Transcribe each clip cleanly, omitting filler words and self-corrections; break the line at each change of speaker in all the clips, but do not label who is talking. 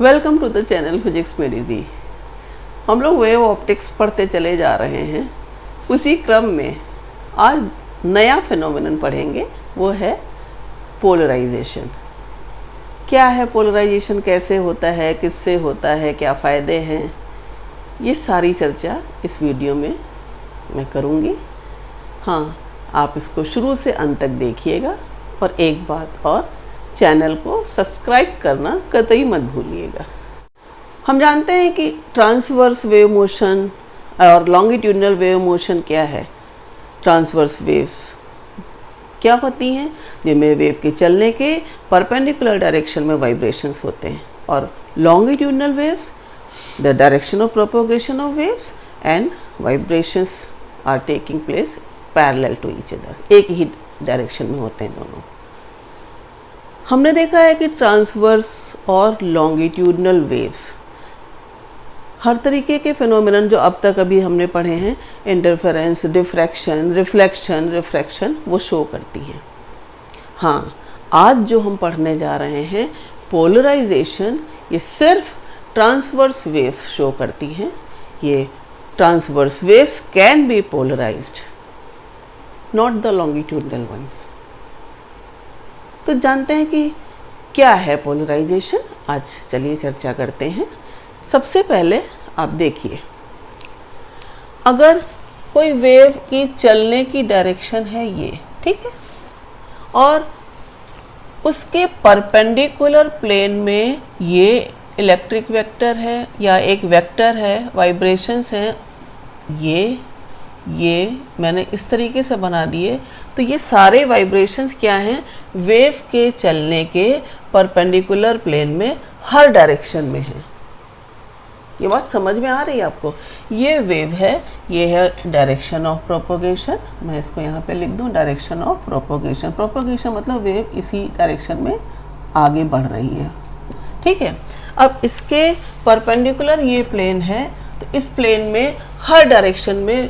Welcome to the channel physics में DG. हम लोग वेव ऑप्टिक्स पढ़ते चले जा रहे हैं। उसी क्रम में आज नया फिनोमेनन पढ़ेंगे, वो है पोलराइजेशन। क्या है पोलराइजेशन, कैसे होता है, किससे होता है, क्या फ़ायदे हैं, ये सारी चर्चा इस वीडियो में मैं करूँगी। हाँ, आप इसको शुरू से अंत तक देखिएगा और एक बात और, चैनल को सब्सक्राइब करना कतई मत भूलिएगा। हम जानते हैं कि ट्रांसवर्स वेव मोशन और लॉन्गिट्यूडनल वेव मोशन क्या है। ट्रांसवर्स वेव्स क्या होती हैं, जिनमें वेव के चलने के परपेंडिकुलर डायरेक्शन में वाइब्रेशंस होते हैं, और longitudinal waves the direction of propagation of waves and vibrations are taking place parallel to each other, एक ही डायरेक्शन में होते हैं दोनों। हमने देखा है कि ट्रांसवर्स और लॉन्गिट्यूडनल वेव्स हर तरीके के फिनोमेनन जो अब तक अभी हमने पढ़े हैं, इंटरफेरेंस, डिफ्रैक्शन, रिफ्रैक्शन, वो शो करती हैं। हाँ, आज जो हम पढ़ने जा रहे हैं पोलराइजेशन, ये सिर्फ ट्रांसवर्स वेव्स शो करती हैं। ये transverse waves can be polarised, not the longitudinal ones. तो जानते हैं कि क्या है पोलराइजेशन। आज चलिए चर्चा करते हैं। सबसे पहले आप देखिए, अगर कोई वेव की चलने की डायरेक्शन है ये, ठीक है, और उसके परपेंडिकुलर प्लेन में ये इलेक्ट्रिक वेक्टर है या एक वेक्टर है, वाइब्रेशंस हैं, ये मैंने इस तरीके से बना दिए, तो ये सारे वाइब्रेशंस क्या हैं, वेव के चलने के परपेंडिकुलर प्लेन में हर डायरेक्शन में है। ये बात समझ में आ रही है आपको। ये वेव है, ये है डायरेक्शन ऑफ प्रोपोगेशन। मैं इसको यहाँ पे लिख दूँ, डायरेक्शन ऑफ प्रोपोगेशन। प्रोपोगेशन मतलब वेव इसी डायरेक्शन में आगे बढ़ रही है, ठीक है। अब इसके परपेंडिकुलर ये प्लेन है, तो इस प्लेन में हर डायरेक्शन में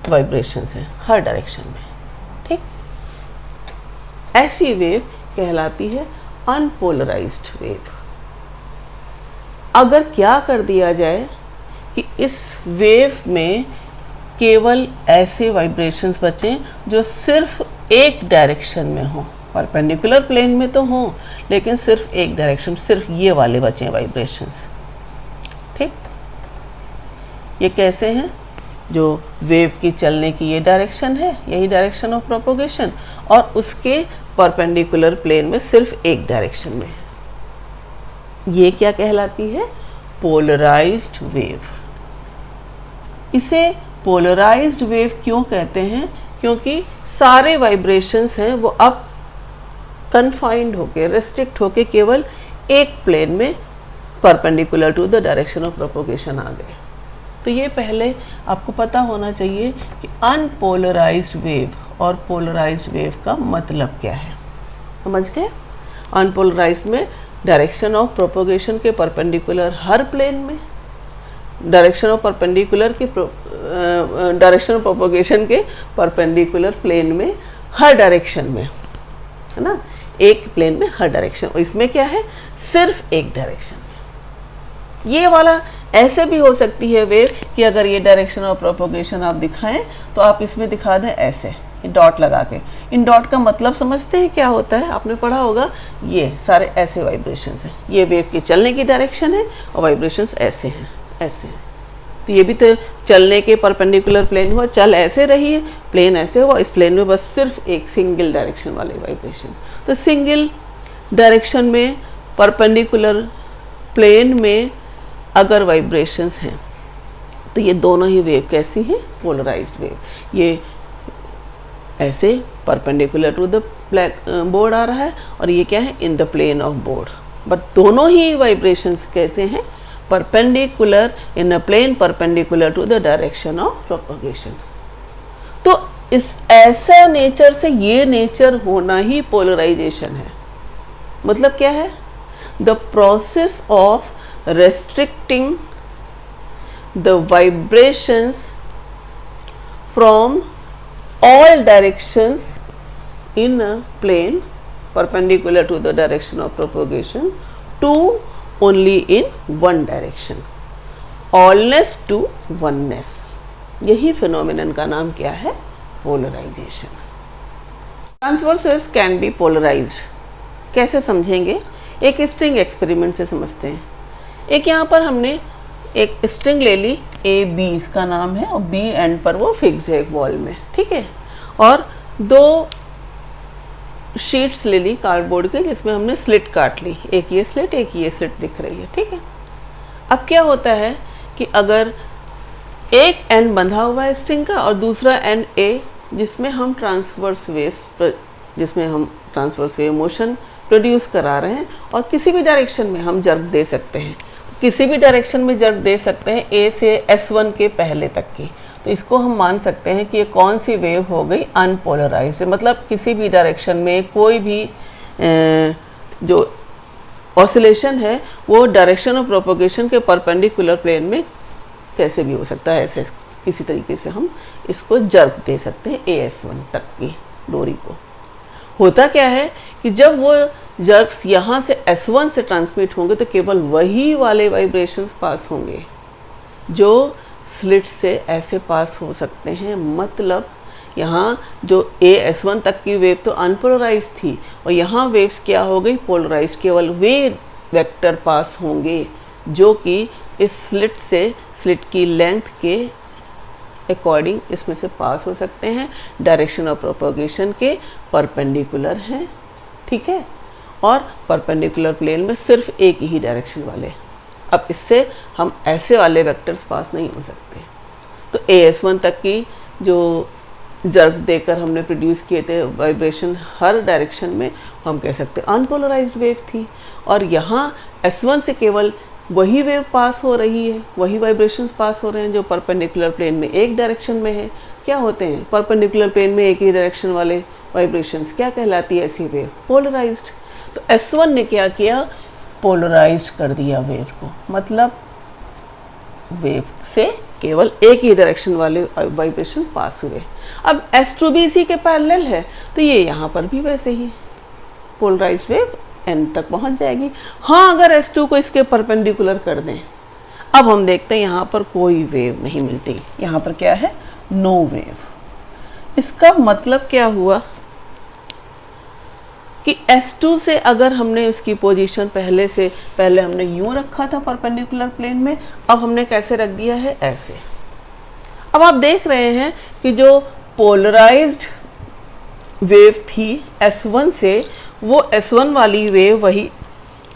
वाइब्रेशंस हैं, हर डायरेक्शन में, ठीक। ऐसी वेव कहलाती है अनपोलराइज्ड वेव। अगर क्या कर दिया जाए कि इस वेव में केवल ऐसे वाइब्रेशंस बचें जो सिर्फ एक डायरेक्शन में हों, परपेंडिकुलर प्लेन में तो हों लेकिन सिर्फ एक डायरेक्शन, सिर्फ ये वाले बचें वाइब्रेशंस, ठीक। ये कैसे हैं, जो वेव की चलने की ये डायरेक्शन है, यही डायरेक्शन ऑफ प्रोपोगेशन, और उसके परपेंडिकुलर प्लेन में सिर्फ एक डायरेक्शन में है, ये क्या कहलाती है, पोलराइज्ड वेव। इसे पोलराइज्ड वेव क्यों कहते हैं, क्योंकि सारे वाइब्रेशंस हैं वो अब कन्फाइंड होके, रेस्ट्रिक्ट होके केवल एक प्लेन में perpendicular to the direction of propagation आ गए। तो ये पहले आपको पता होना चाहिए कि अनपोलराइज्ड वेव और पोलराइज्ड वेव का मतलब क्या है, समझ गए। अनपोलराइज्ड में डायरेक्शन ऑफ प्रोपोगेशन के परपेंडिकुलर हर प्लेन में, डायरेक्शन ऑफ प्रोपोगेशन के परपेंडिकुलर प्लेन में हर डायरेक्शन में, है ना, एक प्लेन में हर डायरेक्शन। और इसमें क्या है, सिर्फ एक डायरेक्शन में। ये वाला ऐसे भी हो सकती है वेव कि अगर ये डायरेक्शन ऑफ प्रोपोगेशन आप दिखाएं तो आप इसमें दिखा दें ऐसे डॉट लगा के। इन डॉट का मतलब समझते हैं क्या होता है, आपने पढ़ा होगा, ये सारे ऐसे वाइब्रेशंस हैं, ये वेव के चलने की डायरेक्शन है और वाइब्रेशंस ऐसे हैं, ऐसे हैं। तो ये भी तो चलने के परपेंडिकुलर प्लेन हुआ, चल ऐसे रही है, प्लेन ऐसे हुआ, इस प्लेन में बस सिर्फ एक सिंगल डायरेक्शन वाले वाइब्रेशन। तो सिंगल डायरेक्शन में परपेंडिकुलर प्लेन में अगर वाइब्रेशंस हैं तो ये दोनों ही वेव कैसी हैं, पोलराइज्ड वेव। ये ऐसे परपेंडिकुलर टू द बोर्ड आ रहा है और ये क्या है, in the plane of board, but दोनों ही वाइब्रेशंस कैसे हैं, perpendicular in a plane perpendicular to the direction of propagation. तो इस ऐसा नेचर से ये नेचर होना ही पोलराइजेशन है। मतलब क्या है, the process of restricting the vibrations from all directions in a plane perpendicular to the direction of propagation to only in one direction, allness to oneness. यही फिनोमिनन का नाम क्या है? Polarization. Transverse waves can be polarized. कैसे समझेंगे? एक string experiment से समझते हैं। एक यहाँ पर हमने एक स्ट्रिंग ले ली ए बी, इसका नाम है, और बी एंड पर वो फिक्स्ड है एक वॉल में, ठीक है। और दो शीट्स ले ली कार्डबोर्ड के, जिसमें हमने स्लिट काट ली, एक ये स्लिट एक ये स्लिट दिख रही है, ठीक है। अब क्या होता है कि अगर एक एंड बंधा हुआ है स्ट्रिंग का और दूसरा एंड ए, जिसमें हम ट्रांसवर्स वेव मोशन प्रोड्यूस करा रहे हैं, और किसी भी डायरेक्शन में हम जर्क दे सकते हैं, किसी भी डायरेक्शन में जर्क दे सकते हैं ए से S1 के पहले तक की, तो इसको हम मान सकते हैं कि ये कौन सी वेव हो गई? अनपोलराइज्ड। मतलब किसी भी डायरेक्शन में कोई भी जो ऑसिलेशन है वो डायरेक्शन ऑफ प्रोपोगेशन के परपेंडिकुलर प्लेन में कैसे भी हो सकता है। ऐसे किसी तरीके से हम इसको जर्क दे सकते हैं AS1 तक की डोरी को। होता क्या है कि जब वो जर्क्स यहाँ से S1 से ट्रांसमिट होंगे तो केवल वही वाले वाइब्रेशंस पास होंगे जो स्लिट से ऐसे पास हो सकते हैं। मतलब यहाँ जो AS1 तक की वेव तो अनपोलराइज थी, और यहाँ वेव्स क्या हो गई? पोलराइज। केवल वे वेक्टर पास होंगे जो कि इस स्लिट से, स्लिट की लेंथ के अकॉर्डिंग इसमें से पास हो सकते हैं, डायरेक्शन ऑफ प्रोपोगेशन के परपेंडिकुलर हैं, ठीक है। और परपेंडिकुलर प्लेन में सिर्फ एक ही डायरेक्शन वाले। अब इससे हम ऐसे वाले वेक्टर्स पास नहीं हो सकते। तो AS1 तक की जो जर्क देकर हमने प्रोड्यूस किए थे वाइब्रेशन हर डायरेक्शन में, हम कह सकते हैं अनपोलराइज्ड वेव थी। और यहाँ S1 से केवल वही वेव पास हो रही है, वही वाइब्रेशंस पास हो रहे हैं जो परपेंडिकुलर प्लेन में एक डायरेक्शन में है। क्या होते हैं परपेंडिकुलर प्लेन में एक ही डायरेक्शन वाले वाइब्रेशंस? क्या कहलाती है ऐसी वेव? पोलराइज्ड। तो S1 ने क्या किया? पोलराइज्ड कर दिया वेव को। मतलब वेव से केवल एक ही डायरेक्शन वाले वाइब्रेशंस पास हुए। अब S2 भी इसी के पैरेलल है, तो ये यहाँ पर भी वैसे ही पोलराइज्ड वेव एंड तक पहुँच जाएगी। हाँ, अगर S2 को इसके परपेंडिकुलर कर दें। अब हम देखते हैं यहाँ पर कोई वेव नहीं मिलती। यहाँ पर क्या है? No wave. इसका मतलब क्या हुआ कि S2 से अगर हमने उसकी पोजीशन पहले हमने यूं रखा था परपेंडिकुलर प्लेन में, अब हमने कैसे रख दिया है? ऐसे। अब आप देख रहे हैं कि जो पोलराइज्ड वेव थी S1 से, वो S1 वाली वेव वही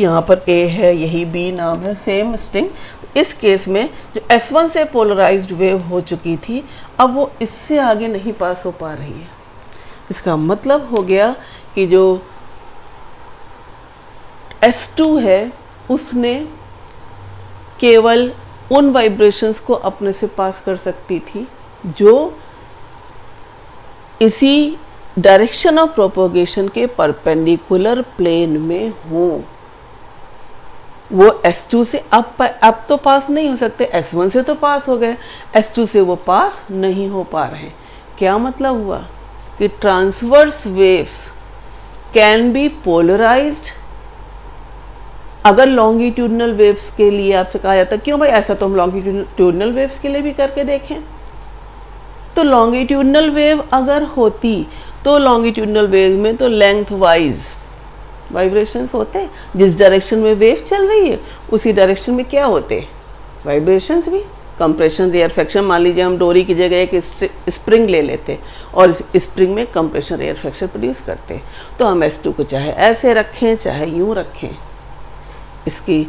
यहाँ पर A है, यही B नाम है, सेम स्ट्रिंग। इस केस में जो S1 से पोलराइज्ड वेव हो चुकी थी, अब वो इससे आगे नहीं पास हो पा रही है। इसका मतलब हो गया कि जो S2 है उसने केवल उन वाइब्रेशंस को अपने से पास कर सकती थी जो इसी डायरेक्शन ऑफ प्रोपोगेशन के परपेंडिकुलर प्लेन में हो। वो S2 से अब तो पास नहीं हो सकते, S1 से तो पास हो गए, S2 से वो पास नहीं हो पा रहे। क्या मतलब हुआ कि transverse waves can be polarised. अगर लॉन्गिट्यूडनल वेव्स के लिए आपसे कहा जाता क्यों भाई ऐसा, तो हम लॉन्गिट्यूडनल वेव्स के लिए भी करके देखें। तो लॉन्गिट्यूडनल वेव अगर होती तो लॉन्गिट्यूडनल वेव में तो लेंथ वाइज वाइब्रेशंस होते, जिस डायरेक्शन में वेव चल रही है उसी डायरेक्शन में क्या होते? वाइब्रेशंस भी। कंप्रेशन रेयरफेक्शन, मान लीजिए हम डोरी की जगह एक स्प्रिंग ले लेते और इस स्प्रिंग में कंप्रेशन रेयरफेक्शन प्रोड्यूस करते, तो हम S2 को चाहे ऐसे रखें चाहे यूँ रखें, इसकी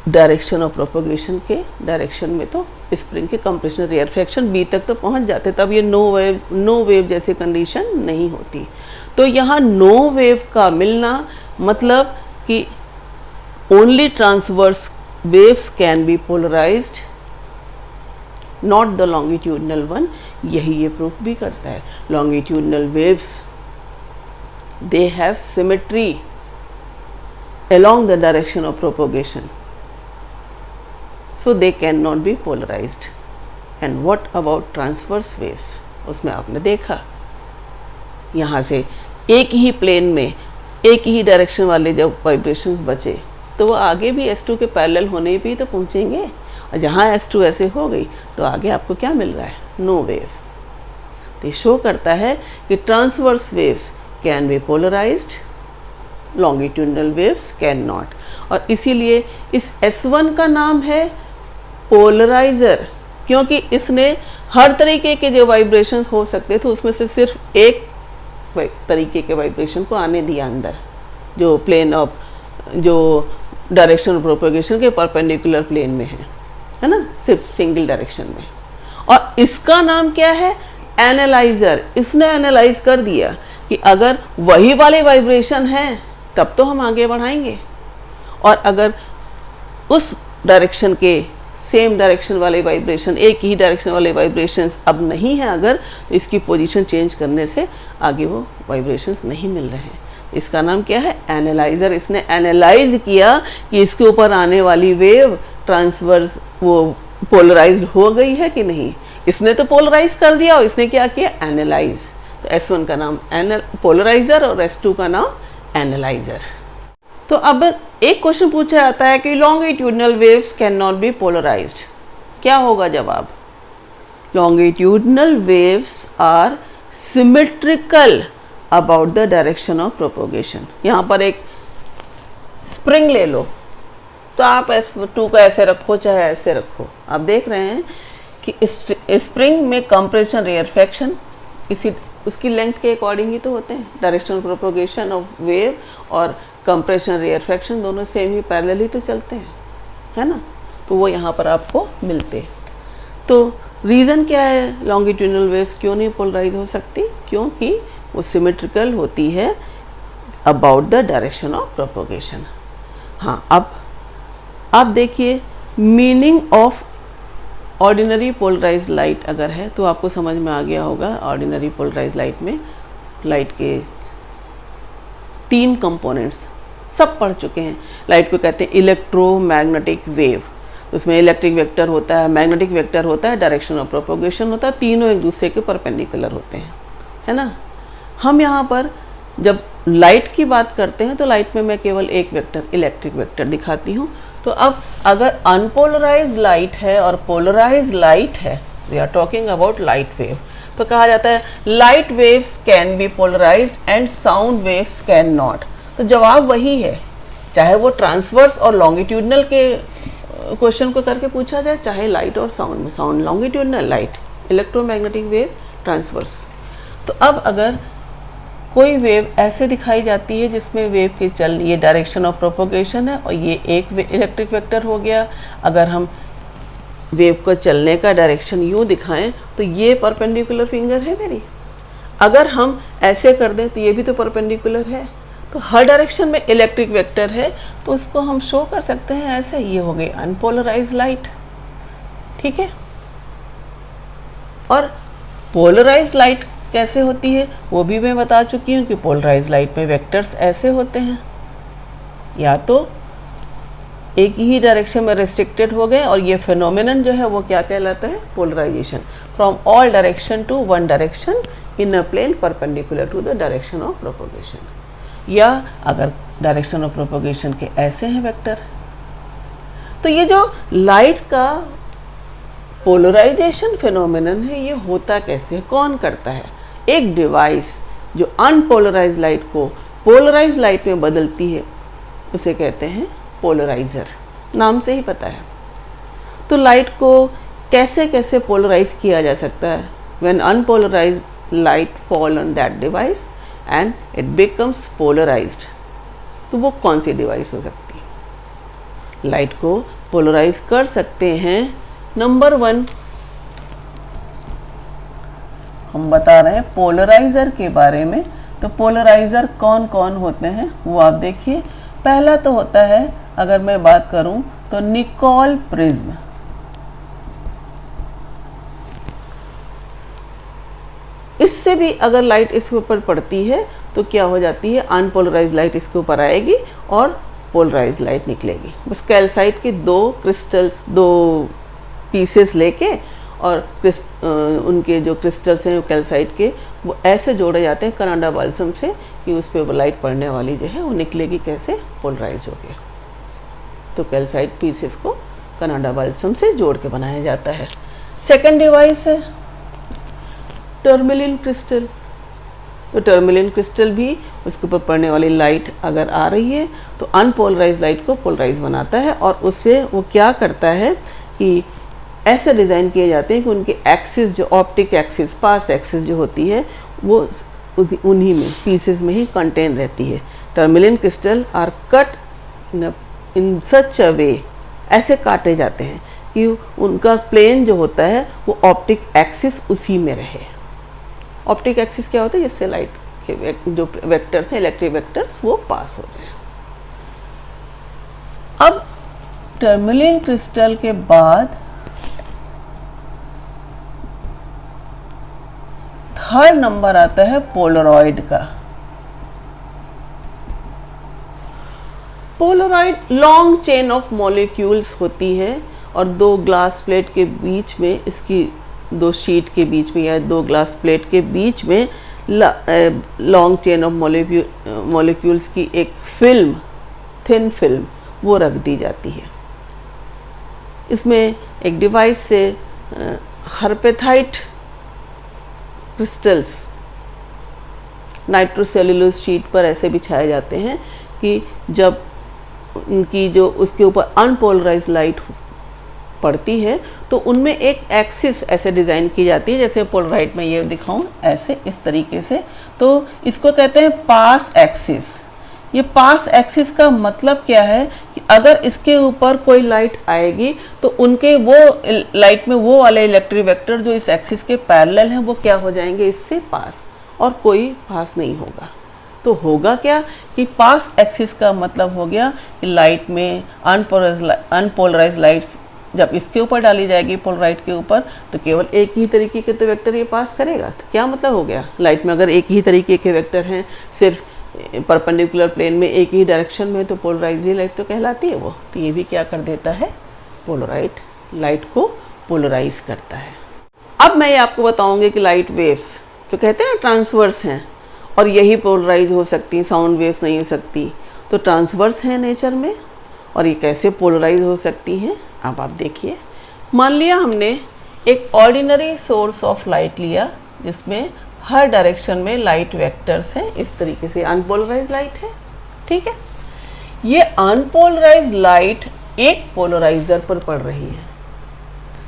डायरेक्शन ऑफ प्रोपोगेशन के डायरेक्शन में तो स्प्रिंग के कंप्रेशन रेयरफेक्शन B तक तो पहुंच जाते, तब ये नो वेव जैसी कंडीशन नहीं होती। तो यहाँ नो वेव का मिलना मतलब कि only transverse waves can be polarised, not the longitudinal one. यही ये प्रूफ भी करता है। Longitudinal waves they have symmetry along the direction of propagation, so they cannot be polarized. And what about transverse waves? उसमें आपने देखा यहाँ से एक ही प्लेन में एक ही डायरेक्शन वाले जब वाइब्रेशंस बचे तो वो आगे भी S2 के पैरेलल होने पे ही तो पहुँचेंगे, और जहाँ S2 ऐसे हो गई तो आगे आपको क्या मिल रहा है, नो वेव। तो ये शो करता है कि transverse waves can be polarised, longitudinal waves can not. और इसीलिए इस S1 का नाम है पोलराइज़र, क्योंकि इसने हर तरीके के जो वाइब्रेशंस हो सकते थे उसमें से सिर्फ एक तरीके के वाइब्रेशन को आने दिया अंदर, जो प्लेन ऑफ, जो डायरेक्शन ऑफ प्रोपेगेशन के परपेंडिकुलर प्लेन में है ना, सिर्फ सिंगल डायरेक्शन में। और इसका नाम क्या है, एनालाइज़र। इसने एनालाइज कर दिया कि अगर वही वाले वाइब्रेशन हैं तब तो हम आगे बढ़ाएंगे, और अगर उस डायरेक्शन के सेम डायरेक्शन वाले वाइब्रेशन, एक ही डायरेक्शन वाले वाइब्रेशंस अब नहीं है अगर, तो इसकी पोजीशन चेंज करने से आगे वो वाइब्रेशंस नहीं मिल रहे हैं। इसका नाम क्या है, एनालाइज़र। इसने एनालाइज किया कि इसके ऊपर आने वाली वेव ट्रांसवर्स वो पोलराइज्ड हो गई है कि नहीं। इसने तो पोलराइज कर दिया और इसने क्या किया, एनालाइज। तो S1 का नाम पोलराइज़र और S2 का नाम एनालाइज़र। तो अब एक क्वेश्चन पूछा जाता है कि longitudinal waves can not be polarised, क्या होगा जवाब, longitudinal waves are symmetrical about the direction of propagation. यहाँ पर एक स्प्रिंग ले लो, तो आप S2 का ऐसे रखो चाहे ऐसे रखो, आप देख रहे हैं कि स्प्रिंग में कंप्रेशन रेयरफेक्शन इसी उसकी लेंथ के अकॉर्डिंग ही तो होते हैं। Direction of propagation of wave और कंप्रेशन रेयरफेक्शन दोनों सेम ही पैरेलल ही तो चलते हैं, है ना। तो वो यहाँ पर आपको मिलते। तो रीज़न क्या है, लॉन्गिट्यूडनल वेव्स क्यों नहीं पोलराइज हो सकती, क्योंकि वो सिमेट्रिकल होती है about the direction of propagation. हाँ, अब आप देखिए meaning of ordinary polarise light अगर है तो आपको समझ में आ गया होगा। ऑर्डिनरी पोलराइज लाइट में लाइट के 3 कंपोनेंट्स सब पढ़ चुके हैं। लाइट को कहते हैं इलेक्ट्रोमैग्नेटिक वेव, उसमें इलेक्ट्रिक वेक्टर होता है, मैग्नेटिक वेक्टर होता है, डायरेक्शन ऑफ प्रोपोगेशन होता है, तीनों एक दूसरे के परपेंडिकुलर होते हैं, है ना। हम यहाँ पर जब लाइट की बात करते हैं तो लाइट में मैं केवल एक वेक्टर, इलेक्ट्रिक वेक्टर दिखाती हूँ। तो अब अगर अनपोलराइज्ड लाइट है और पोलराइज्ड लाइट है, we are talking about light wave, तो कहा जाता है light waves can be polarised and sound waves can not. तो जवाब वही है, चाहे वो ट्रांसवर्स और लॉन्गिट्यूडनल के क्वेश्चन को करके पूछा जाए, चाहे लाइट और साउंड में, sound longitudinal, light electromagnetic wave transverse. तो अब अगर कोई वेव ऐसे दिखाई जाती है जिसमें वेव के चल, ये डायरेक्शन ऑफ प्रोपोगेशन है और ये एक इलेक्ट्रिक वेक्टर हो गया। अगर हम वेव को चलने का डायरेक्शन यूँ दिखाएं तो ये परपेंडिकुलर फिंगर है मेरी, अगर हम ऐसे कर दें तो ये भी तो परपेंडिकुलर है। तो हर डायरेक्शन में इलेक्ट्रिक वेक्टर है, तो उसको हम शो कर सकते हैं ऐसे, ये हो गई अनपोलराइज्ड लाइट, ठीक है। और पोलराइज्ड लाइट कैसे होती है वो भी मैं बता चुकी हूँ कि पोलराइज्ड लाइट में वेक्टर्स ऐसे होते हैं, या तो एक ही डायरेक्शन में रेस्ट्रिक्टेड हो गए, और ये फिनोमेनन जो है वो क्या कहलाता है, polarisation from all direction to one direction in a plane perpendicular to the direction of propagation. या अगर डायरेक्शन ऑफ प्रोपोगेशन के ऐसे हैं वेक्टर, तो ये जो लाइट का पोलराइजेशन फिनोमेनन है ये होता कैसे है, कौन करता है, एक डिवाइस जो अनपोलराइज लाइट को पोलराइज लाइट में बदलती है उसे कहते हैं पोलराइज़र, नाम से ही पता है। तो लाइट को कैसे कैसे पोलराइज किया जा सकता है, when unpolarised light fall on that device and it becomes polarised. तो वो कौन सी डिवाइस हो सकती है, लाइट को पोलराइज कर सकते हैं। नंबर 1 हम बता रहे हैं पोलराइज़र के बारे में। तो पोलराइज़र कौन कौन होते हैं वो आप देखिए। पहला तो होता है, अगर मैं बात करूं तो निकोल प्रिज्म। इससे भी अगर लाइट इसके ऊपर पड़ती है तो क्या हो जाती है, अनपोलराइज्ड लाइट इसके ऊपर आएगी और पोलराइज्ड लाइट निकलेगी। बस कैल्साइट के 2 क्रिस्टल्स, 2 पीसेस लेके और उनके जो क्रिस्टल्स हैं कैल्साइट के वो ऐसे जोड़े जाते हैं कनाडा बाल्सम से कि उस पर वो लाइट पड़ने वाली जो है वो निकलेगी कैसे, पोलराइज हो गया। तो कैल्साइट पीसेस को कनाडा बाल्सम से जोड़ के बनाया जाता है। सेकेंड डिवाइस है टर्मलिन क्रिस्टल। तो टर्मलिन क्रिस्टल भी उसके ऊपर पड़ने वाली लाइट अगर आ रही है तो अनपोलराइज लाइट को पोलराइज बनाता है, और उससे वो क्या करता है कि ऐसे डिज़ाइन किए जाते हैं कि उनके एक्सिस, जो ऑप्टिक एक्सिस, पास एक्सिस जो होती है, वो उन्हीं में पीसेस में ही कंटेन रहती है। Tourmaline crystal are cut in such a way, ऐसे काटे जाते हैं कि उनका प्लेन जो होता है वो ऑप्टिक एक्सिस उसी में रहे। ऑप्टिक एक्सिस क्या होता है? जिससे लाइट के जो वेक्टर्स हैं, इलेक्ट्रिक वेक्टर्स, वो पास हो जाए। अब टर्मलिन क्रिस्टल के बाद थर्ड नंबर आता है पोलरॉइड का। Polaroid long chain of molecules होती है और दो ग्लास प्लेट के बीच में, इसकी दो शीट के बीच में या दो ग्लास प्लेट के बीच में लॉन्ग चेन ऑफ मॉलिक्यूल्स की एक फिल्म, थिन फिल्म, वो रख दी जाती है। इसमें एक डिवाइस से हर्पेथाइट क्रिस्टल्स नाइट्रोसेल्युलोज शीट पर ऐसे बिछाए जाते हैं कि जब उनकी जो उसके ऊपर अनपोलराइज लाइट पड़ती है तो उनमें एक एक्सिस ऐसे डिज़ाइन की जाती है, जैसे पोलराइड में ये दिखाऊं, ऐसे इस तरीके से। तो इसको कहते हैं पास एक्सिस। ये पास एक्सिस का मतलब क्या है कि अगर इसके ऊपर कोई लाइट आएगी तो उनके वो लाइट में वो वाले इलेक्ट्रिक वेक्टर जो इस एक्सिस के पैरेलल हैं वो क्या हो जाएंगे, इससे पास, और कोई पास नहीं होगा। तो होगा क्या कि पास एक्सिस का मतलब हो गया कि लाइट में अनपोलराइज लाइट्स जब इसके ऊपर डाली जाएगी, पोलराइड के ऊपर, तो केवल एक ही तरीके के तो वेक्टर ये पास करेगा। तो क्या मतलब हो गया, लाइट में अगर एक ही तरीके के वेक्टर हैं, सिर्फ परपेंडिकुलर प्लेन में एक ही डायरेक्शन में, तो पोलराइज लाइट तो कहलाती है वो। तो ये भी क्या कर देता है, पोलराइड लाइट को पोलराइज करता है। अब मैं ये आपको बताऊंगी कि लाइट वेव्स जो कहते हैं ट्रांसवर्स हैं, और यही पोलराइज हो सकती, साउंड वेव्स नहीं हो सकती। तो ट्रांसवर्स हैं नेचर में, और ये कैसे पोलराइज हो सकती हैं अब आप देखिए। मान लिया हमने एक ऑर्डिनरी सोर्स ऑफ लाइट लिया जिसमें हर डायरेक्शन में लाइट वेक्टर्स हैं, इस तरीके से अनपोलराइज लाइट है, ठीक है। ये अनपोलराइज लाइट एक पोलराइजर पर पड़ रही है।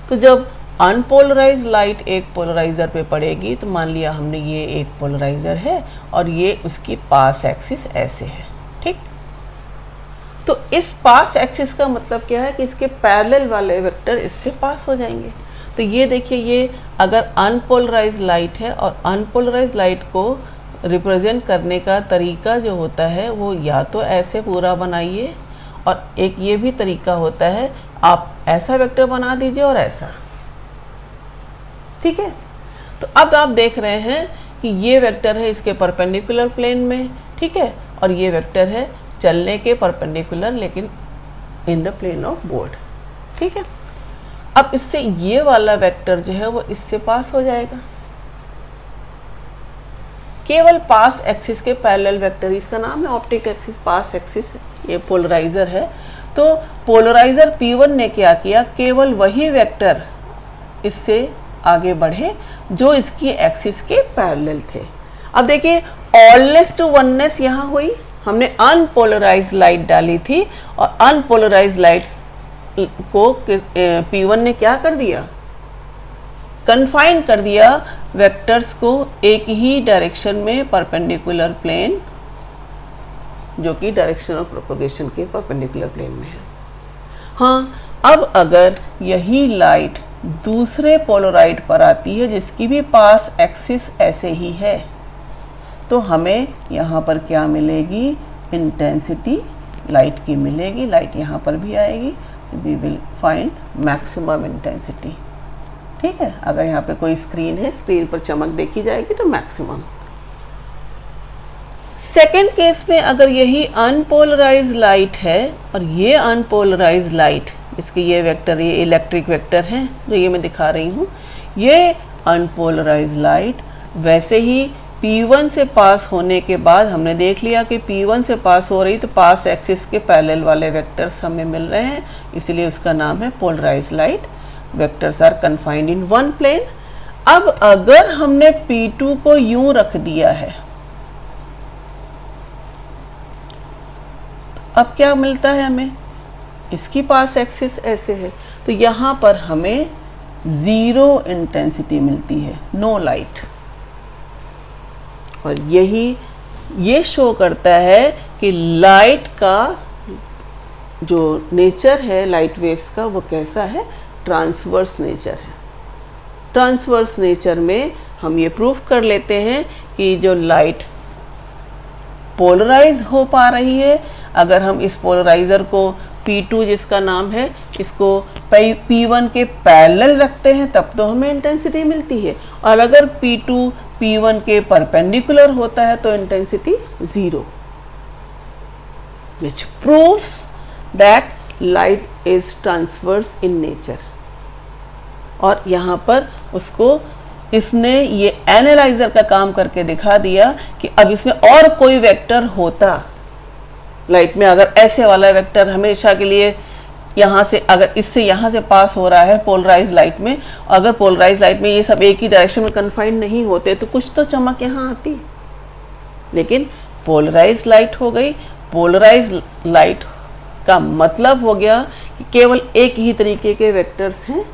तो जब अनपोलराइज लाइट एक पोलराइजर पे पड़ेगी तो मान लिया हमने ये एक पोलराइजर है और ये उसकी पास एक्सिस ऐसे है, ठीक। तो इस पास एक्सिस का मतलब क्या है कि इसके पैरेलल वाले वेक्टर इससे पास हो जाएंगे। तो ये देखिए, ये अगर अनपोलराइज लाइट है और अनपोलराइज लाइट को रिप्रेजेंट करने का तरीका जो होता है वो या तो ऐसे पूरा बनाइए, और एक ये भी तरीका होता है आप ऐसा वेक्टर बना दीजिए और ऐसा, ठीक है। तो अब आप देख रहे हैं कि ये वेक्टर है इसके परपेंडिकुलर प्लेन में, ठीक है, और ये वेक्टर है चलने के परपेंडिकुलर लेकिन in the plane of board, ठीक है। अब इससे ये वाला वेक्टर जो है वो इससे पास हो जाएगा, केवल पास एक्सिस के पैरेलल वेक्टर, इसका नाम है ऑप्टिक एक्सिस, पास एक्सिस, ये पोलराइजर है। तो पोलराइजर P1 ने क्या किया, केवल वही वेक्टर इससे आगे बढ़े जो इसकी एक्सिस के पैरेलल थे। अब देखिए, ऑलनेस टू वननेस यहाँ हुई, हमने अनपोलराइज लाइट डाली थी और अनपोलराइज लाइट्स को P1 ने क्या कर दिया, कन्फाइन कर दिया वेक्टर्स को एक ही डायरेक्शन में परपेंडिकुलर प्लेन, जो कि डायरेक्शन ऑफ प्रोपगेशन के परपेंडिकुलर प्लेन में है। हाँ, अब अगर यही लाइट दूसरे पोलराइड पर आती है जिसकी भी पास एक्सिस ऐसे ही है, तो हमें यहाँ पर क्या मिलेगी, इंटेंसिटी लाइट की मिलेगी। लाइट यहाँ पर भी आएगी, we will find maximum intensity, ठीक है। अगर यहाँ पे कोई स्क्रीन है, स्क्रीन पर चमक देखी जाएगी तो मैक्सिमम। सेकेंड केस में अगर यही अनपोलराइज लाइट है और ये अनपोलराइज लाइट, इसके ये वेक्टर, ये इलेक्ट्रिक वेक्टर हैं जो ये मैं दिखा रही हूँ, ये अनपोलराइज लाइट वैसे ही P1 से पास होने के बाद हमने देख लिया कि P1 से पास हो रही तो पास एक्सिस के पैरेलल वाले वेक्टर्स हमें मिल रहे हैं, इसलिए उसका नाम है polarised light. Vectors are confined in one plane. अब अगर हमने P2 को यूं रख दिया है, अब क्या मिलता है हमें, इसकी पास एक्सिस ऐसे है तो यहाँ पर हमें ज़ीरो इंटेंसिटी मिलती है, नो लाइट। और ये शो करता है कि लाइट का जो नेचर है लाइट वेव्स का वो कैसा है, ट्रांसवर्स नेचर है। ट्रांसवर्स नेचर में हम ये प्रूफ कर लेते हैं कि जो लाइट पोलराइज हो पा रही है, अगर हम इस पोलराइज़र को P2 जिसका नाम है इसको P1 के पैरेलल रखते हैं तब तो हमें इंटेंसिटी मिलती है, और अगर P2 P1 के परपेंडिकुलर होता है तो intensity zero, which proves that light is transverse in nature। और यहाँ पर उसको इसने ये एनालाइजर का काम करके दिखा दिया कि अब इसमें और कोई वेक्टर होता लाइट में, अगर ऐसे वाला वेक्टर हमेशा के लिए यहाँ से, अगर इससे यहाँ से पास हो रहा है पोलराइज लाइट में, अगर पोलराइज लाइट में ये सब एक ही डायरेक्शन में कन्फाइंड नहीं होते तो कुछ तो चमक यहाँ आती, लेकिन पोलराइज लाइट हो गई। पोलराइज लाइट का मतलब हो गया कि केवल एक ही तरीके के वेक्टर्स हैं,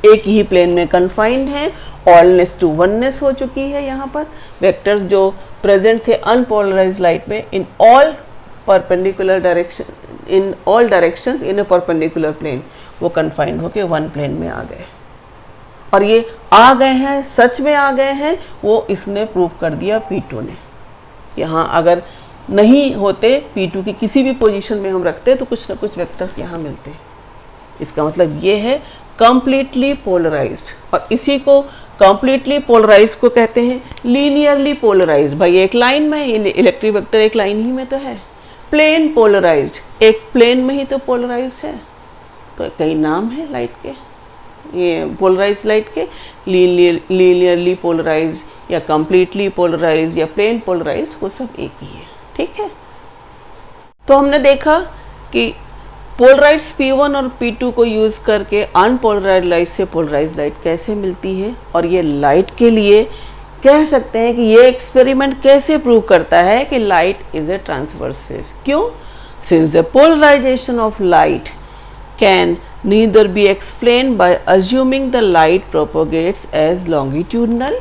एक ही प्लेन में कन्फाइंड है, ऑलनेस टू वननेस हो चुकी है। यहाँ पर वेक्टर्स जो प्रेजेंट थे अनपोलराइज लाइट में in all perpendicular direction, in all directions in a perpendicular plane, वो कन्फाइंड होके वन प्लेन में आ गए। और ये आ गए हैं, सच में आ गए हैं, वो इसने प्रूव कर दिया P2 ने। यहाँ अगर नहीं होते P2 की किसी भी पोजीशन में हम रखते तो कुछ ना कुछ वेक्टर्स यहाँ मिलते। इसका मतलब ये है कंप्लीटली पोलराइज्ड, और इसी को कंप्लीटली पोलराइज्ड को कहते हैं लीनियरली पोलराइज्ड। भाई एक लाइन में, इलेक्ट्रिक वेक्टर एक लाइन ही में तो है। प्लेन पोलराइज्ड, एक प्लेन में ही तो पोलराइज्ड है। तो कई नाम है लाइट के, ये पोलराइज्ड लाइट के, लीनियरली पोलराइज्ड या कंप्लीटली पोलराइज्ड या प्लेन पोलराइज्ड, वो सब एक ही है। ठीक है, तो हमने देखा कि पोलराइज्ड P1 और P2 को यूज़ करके अनपोलराइज्ड लाइट से पोलराइज्ड लाइट कैसे मिलती है, और ये लाइट के लिए कह सकते हैं कि ये एक्सपेरिमेंट कैसे प्रूव करता है कि light is a transverse phase. क्यों? Since the polarization of light can neither be explain by assuming the light propagates as longitudinal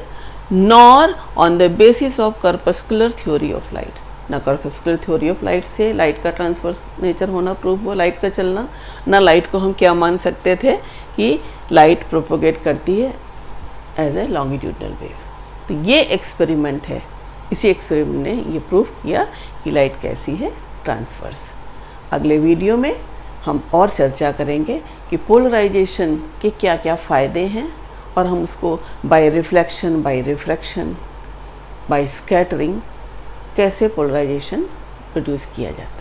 nor on the basis of corpuscular theory of light. ना corpuscular theory of light से light का transverse nature होना prove हुआ, light का चलना, ना light को हम क्या मान सकते थे कि लाइट प्रोपोगेट करती है एज ए लॉन्गिट्यूडनल वेव। तो ये एक्सपेरिमेंट है, इसी एक्सपेरिमेंट ने ये प्रूव किया कि लाइट कैसी है, ट्रांसवर्स। अगले वीडियो में हम और चर्चा करेंगे कि पोलराइजेशन के क्या क्या फ़ायदे हैं, और हम उसको by reflection, by refraction, by scattering कैसे पोलराइजेशन प्रोड्यूस किया जाता है।